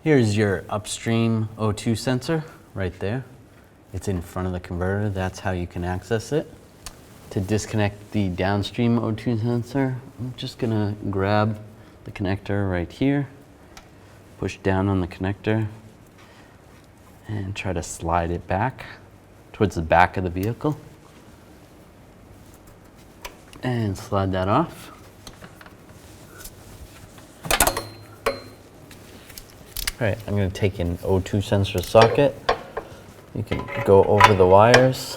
Here's your upstream O2 sensor right there. It's in front of the converter. That's how you can access it. To disconnect the downstream O2 sensor, I'm just gonna grab the connector right here, push down on the connector, and try to slide it back towards the back of the vehicle. And slide that off. All right, I'm going to take an O2 sensor socket. You can go over the wires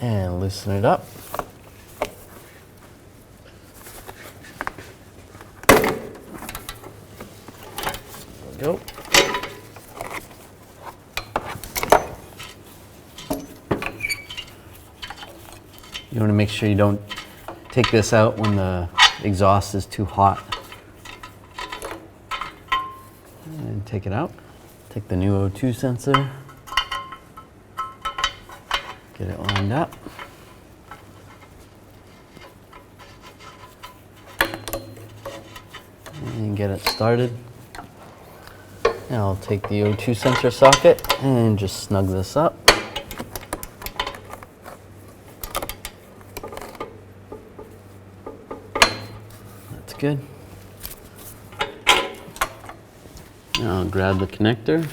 and loosen it up. There we go. You want to make sure you don't take this out when the exhaust is too hot. And take it out. Take the new O2 sensor. Get it lined up. And get it started. Now I'll take the O2 sensor socket and just snug this up. That's good. Now I'll grab the connector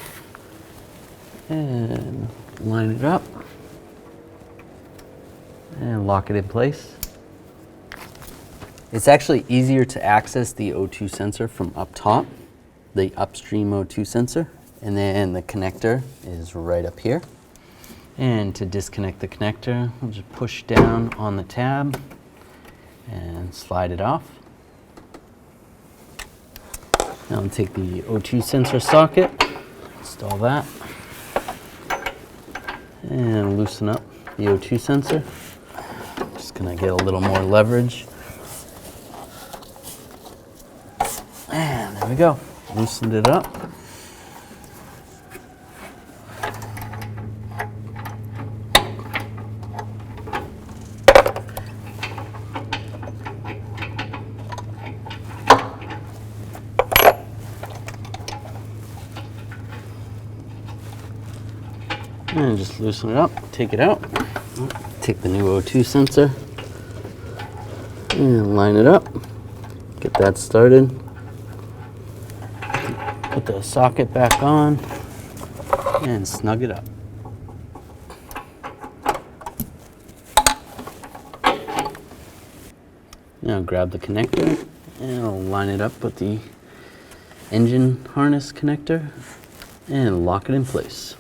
and line it up and lock it in place. It's actually easier to access the O2 sensor from up top, the upstream O2 sensor, and then the connector is right up here. And to disconnect the connector, we'll just push down on the tab and slide it off. Now I'll take the O2 sensor socket, install that, and loosen up the O2 sensor. Just gonna get a little more leverage. And there we go, loosened it up. And just loosen it up, take it out. Take the new O2 sensor and line it up. Get that started. Put the socket back on and snug it up. Now grab the connector and I'll line it up with the engine harness connector and lock it in place.